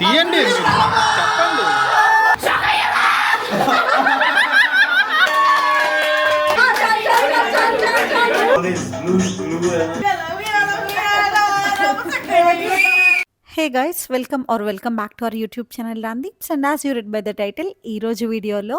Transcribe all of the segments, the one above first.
తీయండి చెప్పండి. Hey guys, welcome back to our YouTube channel Ramdeeps. And as you read by the title, ఈరోజు వీడియోలో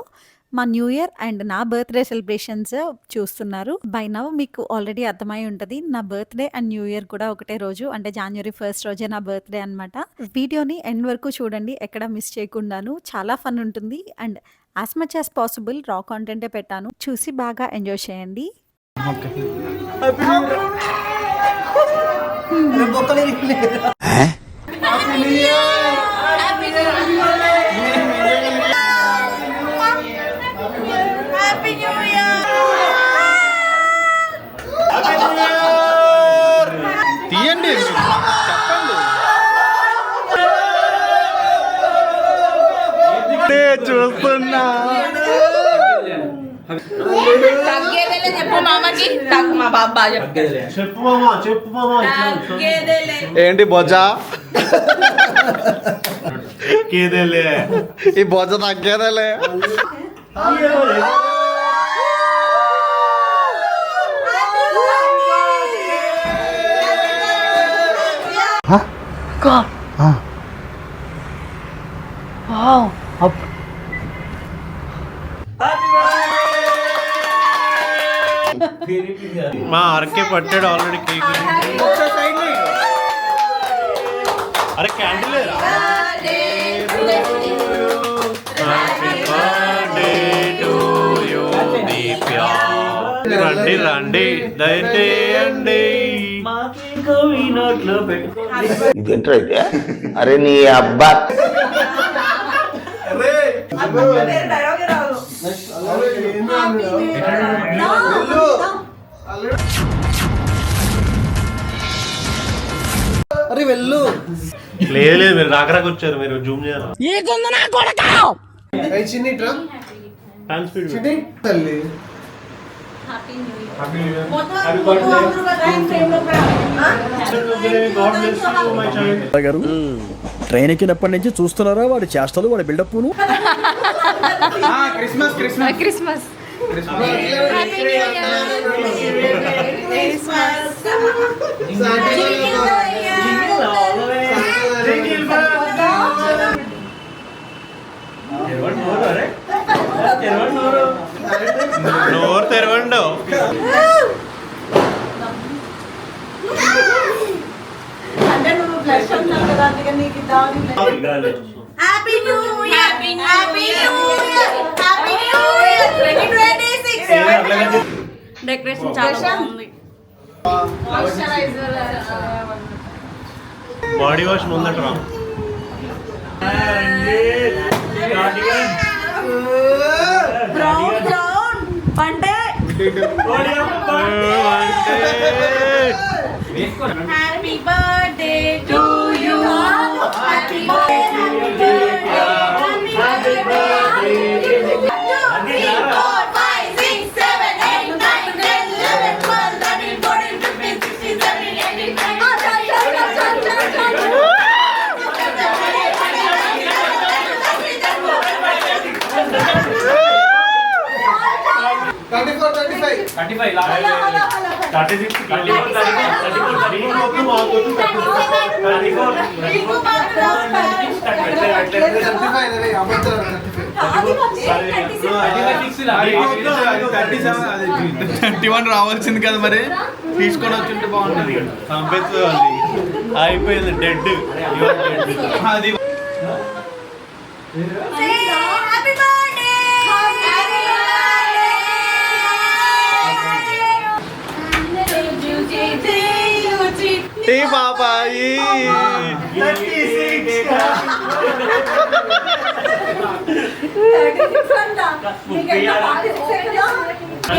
మా న్యూ ఇయర్ అండ్ నా బర్త్డే సెలబ్రేషన్స్ చూస్తున్నారు. బై నవ్ మీకు ఆల్రెడీ అర్థమై ఉంటుంది, నా బర్త్డే అండ్ న్యూ ఇయర్ కూడా ఒకటే రోజు, అంటే January 1st రోజే నా బర్త్డే అనమాట. వీడియోని ఎండ్ వరకు చూడండి, ఎక్కడ మిస్ చేయకుండాను. చాలా ఫన్ ఉంటుంది and as much as possible రా కాంటెంటే పెట్టాను, చూసి బాగా ఎంజాయ్ చేయండి. తీయండి చెప్పండి. చూస్తున్నా ఏంటి బొజ్జ, ఈ బొజ్జ తగ్గేదేలే. మా అరకే పట్టాడు ఆల్రెడీ కేక్. అరే క్యాండిల్ రండి రండి దయచేయండి. ఇదేంటైతే అరే నీ అబ్బా అరే వెళ్ళు. లేదు లేదు, మీరు రాకరాక వచ్చారు, మీరు జూమ్ చేయాలి. ట్రైన్ ఎక్కినప్పటి నుంచి చూస్తున్నారా వాడి చేష్టలు, వాడి బిల్డప్ను. క్రిస్మస్ నోరు తెరవండు. డెకరేషన్ చాలా బాగుంది. బాడీ వాష్ ముందట్రా. Happy birthday to you, happy birthday, happy birthday. 3 4 5 6 7 8 9 10 11 12 13 14 15 16 17 18 రావాల్సింది కదా, మరి తీసుకొని వచ్చింటే బాగుంటుంది. అయిపోయింది, డెడ్. అది బాబాయి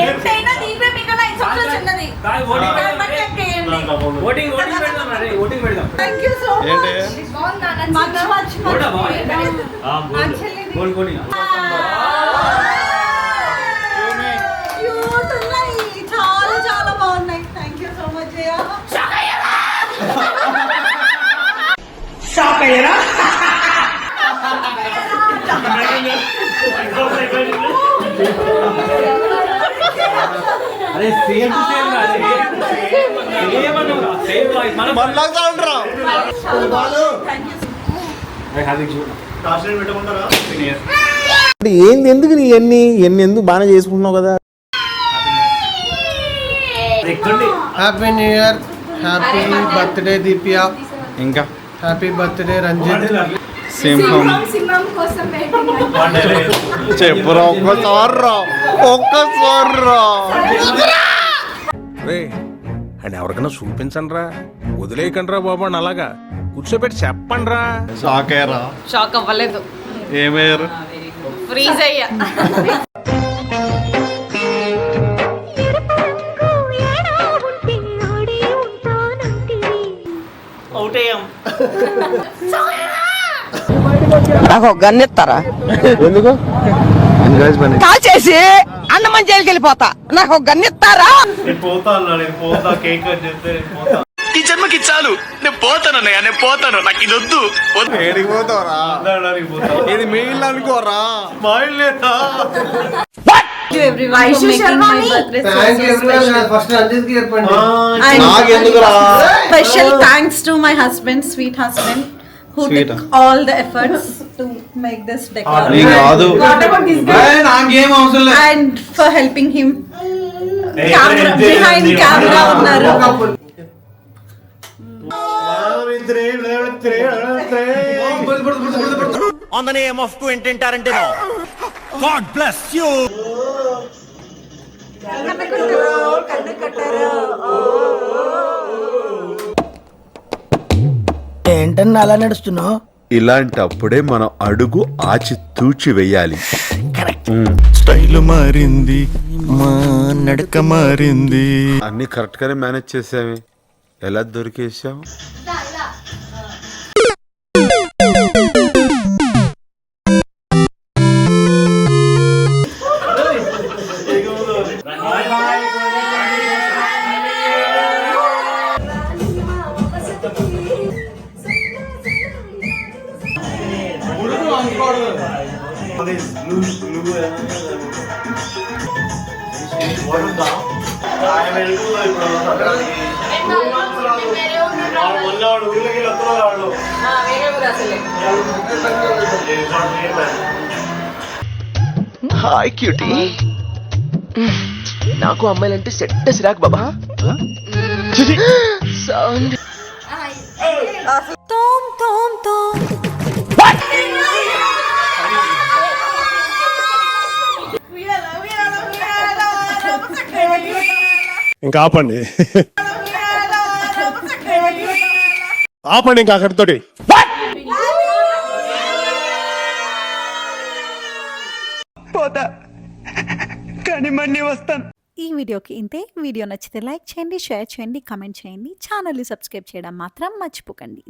ఎంతైనా దీపే మీకు 9 సంవత్సరాలు చిన్నది. ఓటింగ్ పెడదాం. Thank you so much. చాలా చాలా బాగున్నాయి. Thank you so much. Shock అయ్యారా? ఏంది ఎందుకు నీ ఎన్ని ఎందుకు బాగానే చేసుకుంటున్నావు కదా. Happy new year, happy birthday Deepya, ఇంకా హ్యాపీ బర్త్డే రంజిత్. సింహం కోసం వెయిటింగ్. చెప్పురా ఒక్కసారి అండ్ ఎవరికైనా చూపించండి రా, వదిలేయకండి రా బాబు అని అలాగా కూర్చోబెట్టి చెప్పండి రా. షాక్ అయ్యారా? షాక్ అవ్వలేదు, ఏమయ్యారు? ఫ్రీజ్ అయ్యా. నాకు గన్నెత్తారా? ఎందుకు కాల్ చేసి అన్నమని జైలుకి వెళ్ళిపోతా. నాకు గన్నెత్తారా? నేను పోతా అన్నా, నేను పోతా. కేక్ కట్ చేస్తే నేను పోతా. ఈ జన్మకి చాలు, నేను పోతాను అన్నయ్య, నేను పోతాను, నాకు ఇది వద్దు. ఏడికి పోతావరా? మాట్లాడడానికి పోతా. ఇది మీ ఇల్లు అనుకోరా? మా ఇల్లు లేదా? ఫస్ట్ రంజిత్ కి చెప్పండి. Special thanks to my husband, sweet husband, who took all the efforts to make this decor నాకేం అవసరం లేదు. and for helping him behind camera ఉన్నారు. On the name of Quentin Tarantino. God bless you. ఏంటన్నా అలా నడుస్తున్నావు? ఇలాంటప్పుడే మనం అడుగు ఆచి తూచి వెయ్యాలి. స్టైల్ మారింది, మా నడక మారింది. అన్ని కరెక్ట్ గానే మేనేజ్ చేసామే, ఎలా దొరికేసాం? Hi cutie. నాకు అమ్మాయిలంటే సెట్ సిరాక్ బాబా. సౌండ్ తోమ్ తోమ్ తోమ్. ఇంకా ఆపండి, ఆపండి ఇంకా అక్కడితోటి. ఈ వీడియోకి ఇంతే. వీడియో నచ్చితే లైక్ చేయండి, షేర్ చేయండి, కామెంట్ చేయండి. ఛానల్ని సబ్స్క్రైబ్ చేయడం మాత్రం మర్చిపోకండి.